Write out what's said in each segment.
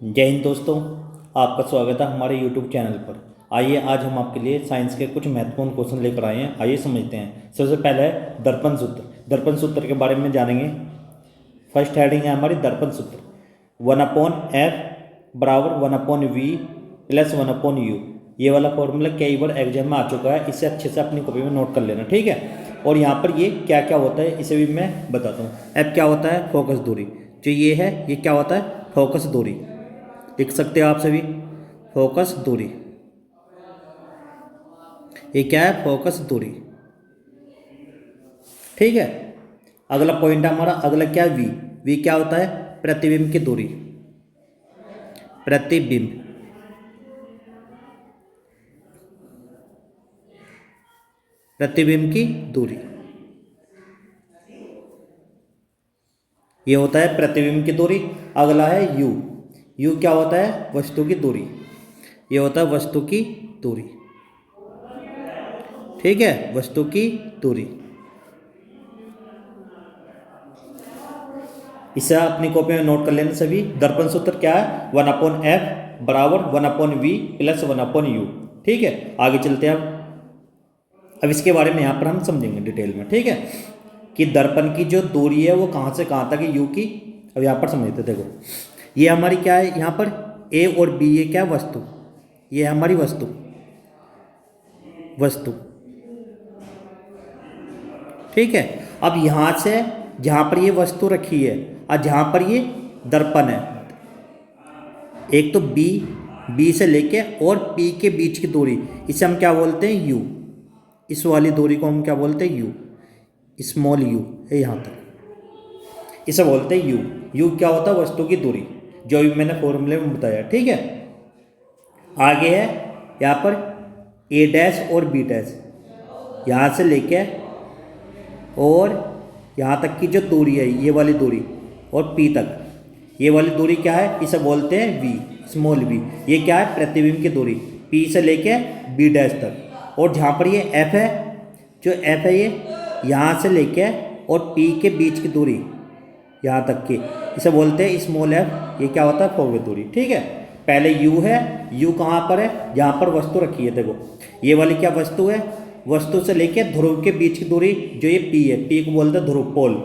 जय हिंद दोस्तों। आपका स्वागत है हमारे YouTube चैनल पर। आइए आज हम आपके लिए साइंस के कुछ महत्वपूर्ण क्वेश्चन लेकर आए हैं। आइए समझते हैं। सबसे पहले है दर्पण सूत्र। दर्पण सूत्र के बारे में जानेंगे। फर्स्ट हेडिंग है हमारी दर्पण सूत्र। 1/f बराबर 1/v प्लस 1/u। ये वाला फॉर्मूला कई बार एग्जाम में आ चुका है, इसे अच्छे से अपनी कॉपी में नोट कर लेना, ठीक है। और यहाँ पर ये क्या क्या होता है इसे भी मैं बताता हूँ। एफ क्या होता है? फोकस दूरी। जो ये है ये क्या होता है? फोकस दूरी। लिख सकते हो आप सभी, फोकस दूरी। ये क्या है? फोकस दूरी, ठीक है। अगला पॉइंट है हमारा, अगला क्या है? वी। वी क्या होता है? प्रतिबिंब की दूरी। प्रतिबिंब, प्रतिबिंब की दूरी, ये होता है प्रतिबिंब की दूरी। अगला है यू। यू क्या होता है? वस्तु की दूरी। ये होता है वस्तु की दूरी, ठीक है, वस्तु की दूरी। इसे अपनी कॉपी में नोट कर लेना सभी। दर्पण सूत्र क्या है? 1/f बराबर 1/v प्लस 1/u, ठीक है। आगे चलते हैं अब इसके बारे में यहाँ पर हम समझेंगे डिटेल में, ठीक है, कि दर्पण की जो दूरी है वो कहाँ से कहाँ तक है यू की। अब यहाँ पर समझते, देखो ये हमारी क्या है, यहाँ पर ए और बी, ये क्या है? वस्तु। ये है हमारी वस्तु, वस्तु, ठीक है। अब यहाँ से जहाँ पर ये वस्तु रखी है और जहाँ पर ये दर्पण है, एक तो बी, बी से लेके और पी के बीच की दूरी, इसे हम क्या बोलते हैं? यू। इस वाली दूरी को हम क्या बोलते हैं? यू, स्मॉल यू है यहाँ तक, इसे बोलते हैं यू। यू क्या होता है? वस्तु की दूरी, जो भी मैंने फॉर्मूले में बताया, ठीक है। आगे है यहाँ पर ए डैश और बी डैश, यहाँ से लेके और यहाँ तक की जो दूरी है, ये वाली दूरी, और पी तक, ये वाली दूरी क्या है? इसे बोलते हैं वी, स्मॉल वी। ये क्या है? प्रतिबिंब की दूरी, पी से लेके बी डैश तक। और जहाँ पर ये एफ है, जो एफ है ये यहाँ से लेके और पी के बीच की दूरी यहाँ तक की, इसे बोलते हैं स्मॉल एफ। ये क्या होता है? फोकस दूरी, ठीक है। पहले यू है, यू कहाँ पर है? जहाँ पर वस्तु रखी है, देखो ये वाली क्या वस्तु है? वस्तु से लेके ध्रुव के बीच की दूरी, जो ये पी है, पी को बोलते हैं ध्रुव, पोल।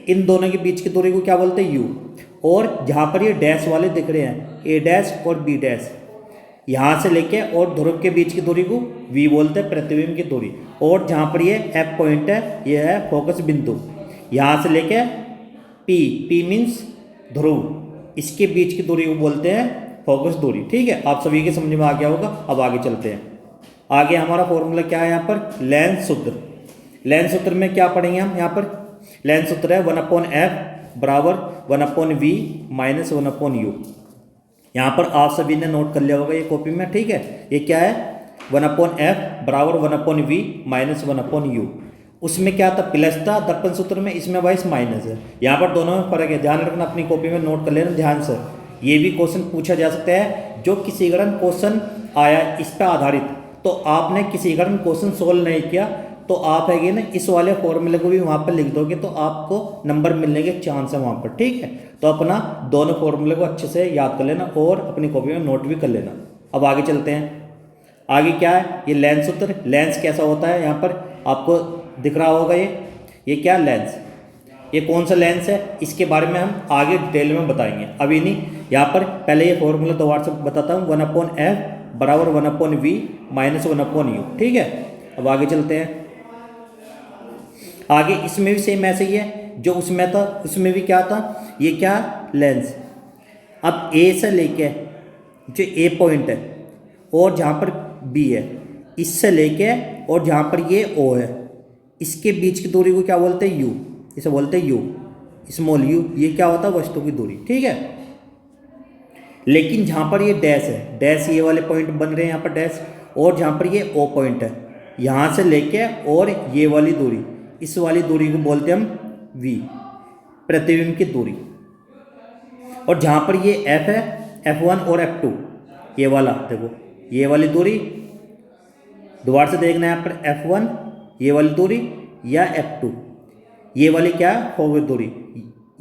इन दोनों के बीच की दूरी को क्या बोलते हैं? यू। और जहाँ पर ये डैश वाले दिख रहे हैं, ए डैश और बी डैश, यहाँ से लेके और ध्रुव के बीच की दूरी को वी बोलते हैं, प्रतिबिंब की दूरी। और जहाँ पर ये एफ पॉइंट है, ये है फोकस बिंदु, यहाँ से लेके पी, पी मीन्स ध्रुव, इसके बीच की दूरी को बोलते हैं फोकस दूरी, ठीक है। आप सभी के समझ में आ गया होगा। अब आगे चलते हैं। आगे हमारा फॉर्मूला क्या है यहाँ पर? लेंस सूत्र। लेंस सूत्र में क्या पढ़ेंगे हम? यहाँ पर लेंस सूत्र है 1/f बराबर 1/v माइनस 1/u। यहाँ पर आप सभी ने नोट कर लिया होगा ये कॉपी में, ठीक है। ये क्या है? 1/f बराबर 1/v माइनस 1/u। उसमें क्या था? प्लस था दर्पण सूत्र में, इसमें वाइस माइनस है। यहाँ पर दोनों में फर्क है, ध्यान रखना, अपनी कॉपी में नोट कर लेना ध्यान से। ये भी क्वेश्चन पूछा जा सकता है, जो किसी कारण क्वेश्चन आया इस पर आधारित, तो आपने किसी कारण क्वेश्चन सोल्व नहीं किया तो आप है ना इस वाले फॉर्मूले को भी वहाँ पर लिख दोगे तो आपको नंबर मिलने के चांस है वहाँ पर, ठीक है। तो अपना दोनों फॉर्मूले को अच्छे से याद कर लेना और अपनी कॉपी में नोट भी कर लेना। अब आगे चलते हैं। आगे क्या है? ये लेंस सूत्र। लेंस कैसा होता है? यहाँ पर आपको दिख रहा होगा ये क्या? लेंस। ये कौन सा लेंस है? इसके बारे में हम आगे डिटेल में बताएंगे, अभी नहीं। यहाँ पर पहले ये फॉर्मूला दोबारा से बताता हूँ, 1/f बराबर 1/v माइनस 1/u, ठीक है। अब आगे चलते हैं। आगे इसमें भी सेम ऐसे ही है जो उसमें था, उसमें भी क्या था? ये क्या? लेंस। अब ए से लेके जो ए पॉइंट है और जहाँ पर बी है, इससे लेके और जहाँ पर ये ओ है, इसके बीच की दूरी को क्या बोलते हैं? यू। इसे बोलते हैं यू, स्मॉल यू। ये क्या होता है? वस्तु की दूरी, ठीक है। लेकिन जहाँ पर ये डैश है, डैश ये वाले पॉइंट बन रहे हैं यहाँ पर डैश, और जहाँ पर ये ओ पॉइंट है, यहाँ से लेके और ये वाली दूरी, इस वाली दूरी को बोलते हैं हम वी, प्रतिबिंब की दूरी। और जहाँ पर ये एफ है, F1 और F2, ये वाला देखो, ये वाली दूरी दोबारा से देखना है यहाँ पर, F1 ये वाली दूरी या F2 ये वाली क्या? फोकस दूरी।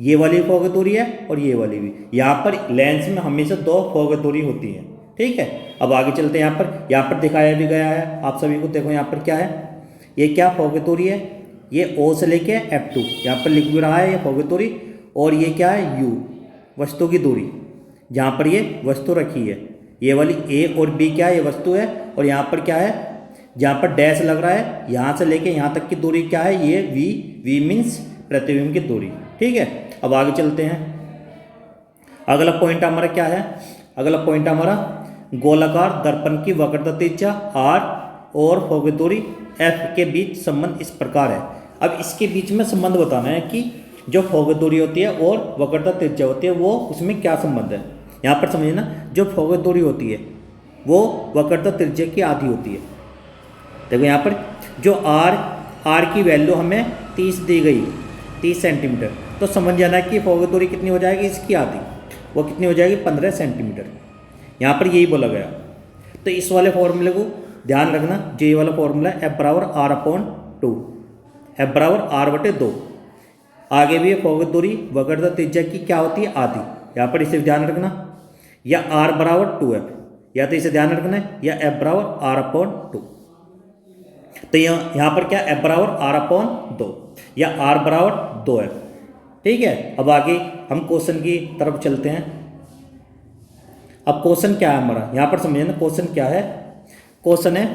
ये वाली फोकस दूरी है और ये वाली भी। यहाँ पर लेंस में हमेशा 2 फोकस दूरी होती है, ठीक है। अब आगे चलते हैं। यहाँ पर दिखाया भी गया है आप सभी को। देखो यहाँ पर क्या है, ये क्या फोकस दूरी है, ये O से लेके F2, यहाँ पर लिख भी रहा है ये फोकस दूरी। और ये क्या है, U वस्तु की दूरी, जहाँ पर ये वस्तु रखी है। ये वाली A और B क्या है, ये वस्तु है। और यहाँ पर क्या है, जहाँ पर डैश लग रहा है, यहाँ से लेके यहाँ तक की दूरी क्या है, ये V मीन्स प्रतिबिंब की दूरी, ठीक है। अब आगे चलते हैं। अगला पॉइंट हमारा क्या है, अगला पॉइंट हमारा गोलाकार दर्पण की वक्रता त्रिज्या R और फोकस दूरी F के बीच संबंध इस प्रकार है। अब इसके बीच में संबंध बताना है कि जो फोकस दूरी होती है और वक्रता त्रिज्या होती है वो उसमें क्या संबंध है। यहाँ पर समझिए ना, जो फोकस दूरी होती है वो वक्रता त्रिज्या की आधी होती है। देखो यहाँ पर जो R की वैल्यू हमें 30 दी गई, 30 सेंटीमीटर, तो समझ जाना है कि फोकस दूरी कितनी हो जाएगी, इसकी आधी, वो कितनी हो जाएगी, 15 सेंटीमीटर। यहाँ पर यही बोला गया। तो इस वाले फॉर्मूले को ध्यान रखना, जो ये वाला फॉर्मूला है F बराबर R/2, F बराबर R/2। आगे भी फोकस दूरी वक्रता त्रिज्या की क्या होती है, आधी। यहाँ पर इसे ध्यान रखना, या R बराबर 2F, या तो इसे ध्यान रखना है, या F बराबर R/2। तो यहाँ पर क्या, F बराबर R/2 या R बराबर 2F, ठीक है। अब आगे हम क्वेश्चन की तरफ चलते हैं। अब क्वेश्चन क्या है हमारा, यहाँ पर समझिए ना क्वेश्चन क्या है। क्वेश्चन है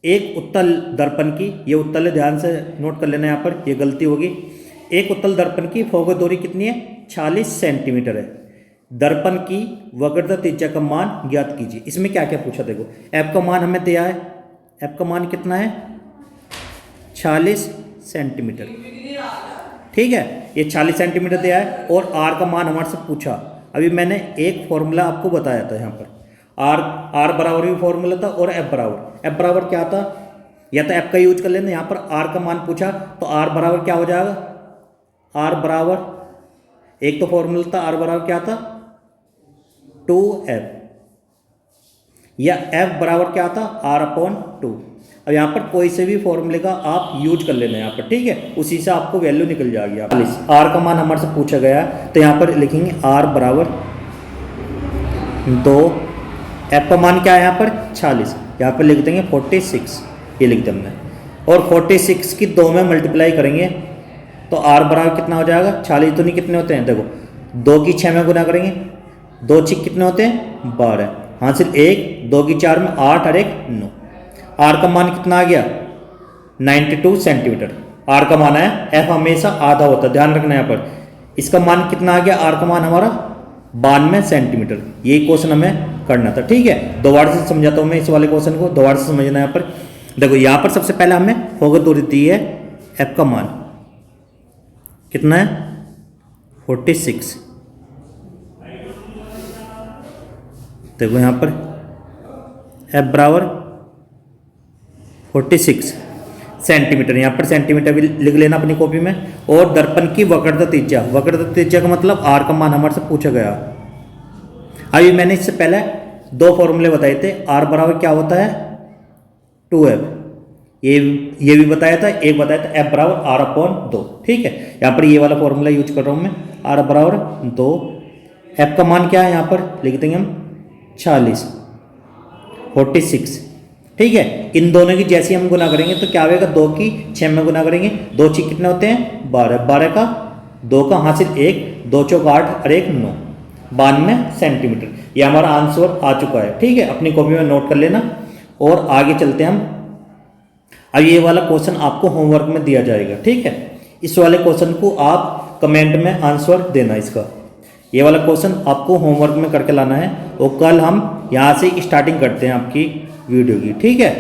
एक उत्तल दर्पण की, ये उत्तल है, ध्यान से नोट कर लेना, यहाँ पर ये गलती होगी। एक उत्तल दर्पण की फोकस दूरी कितनी है, 40 सेंटीमीटर है। दर्पण की वक्रता त्रिज्या का मान ज्ञात कीजिए। इसमें क्या क्या पूछा, देखो F का मान हमें दिया है, F का मान कितना है, 40 सेंटीमीटर, ठीक है। ये 40 सेंटीमीटर दिया है और R का मान हमारे से पूछा। अभी मैंने एक फॉर्मूला आपको बताया था, यहाँ पर R बराबर भी फॉर्मूला था और F बराबर क्या था, या तो F का यूज कर लेना। यहाँ पर R का मान पूछा तो R बराबर क्या हो जाएगा, R बराबर, एक तो फॉर्मूला था R बराबर क्या था, 2F, या F बराबर क्या था, R/2। अब यहाँ पर कोई से भी फॉर्मूले का आप यूज कर लेना यहाँ पर, ठीक है, उसी से आपको वैल्यू निकल जाएगी। आप R का मान हमारे से पूछा गया है तो यहाँ पर लिखेंगे R बराबर 2, F का मान क्या है यहाँ पर 40, यहाँ पर लिख देंगे 46, ये लिख देंगे। और 46 की 2 में मल्टीप्लाई करेंगे तो R बराबर कितना हो जाएगा, 40 तो नहीं, कितने होते हैं, देखो 2 की 6 में गुना करेंगे, 2 6 कितने होते हैं, 12, हासिल 1, 2 की 4 में 8 और 1 9। R का मान कितना आ गया, 92 सेंटीमीटर R का मान है। F हमेशा आधा होता है, ध्यान रखना यहाँ पर। इसका मान कितना आ गया, R का मान हमारा 92 सेंटीमीटर। यही क्वेश्चन हमें करना था, ठीक है। दोबारा से समझाता हूँ मैं इस वाले क्वेश्चन को, दोबारा से समझना। यहाँ पर देखो, यहाँ पर सबसे पहले हमें फोकस दूरी दी है, F का मान कितना है, 46। देखो यहाँ पर F बराबर 46 सेंटीमीटर, यहाँ पर सेंटीमीटर भी लिख लेना अपनी कॉपी में। और दर्पण की वक्रता त्रिज्या का मतलब R का मान हमारे से पूछा गया। अभी मैंने इससे पहले 2 फॉर्मूले बताए थे। R बराबर क्या होता है, 2F, ये भी बताया था, एक बताया था F बराबर R/2, ठीक है। यहाँ पर ये वाला फॉर्मूला यूज कर रहा हूँ मैं, R बराबर 2, F का मान क्या है, यहाँ पर लिख देंगे हम 40, 46, ठीक है। इन दोनों की जैसे हम गुना करेंगे तो क्या होगा, 2 की 6 में गुना करेंगे, 2 6 कितने होते हैं, 12, 12 का 2 का हासिल 1, 2 चौक 8 और 1 9, 92 सेंटीमीटर। ये हमारा आंसर आ चुका है, ठीक है। अपनी कॉपी में नोट कर लेना। और आगे चलते हैं हम। अब ये वाला क्वेश्चन आपको होमवर्क में दिया जाएगा, ठीक है। इस वाले क्वेश्चन को आप कमेंट में आंसर देना इसका। ये वाला क्वेश्चन आपको होमवर्क में करके लाना है और कल हम यहाँ से स्टार्टिंग करते हैं आपकी वीडियो की, ठीक है।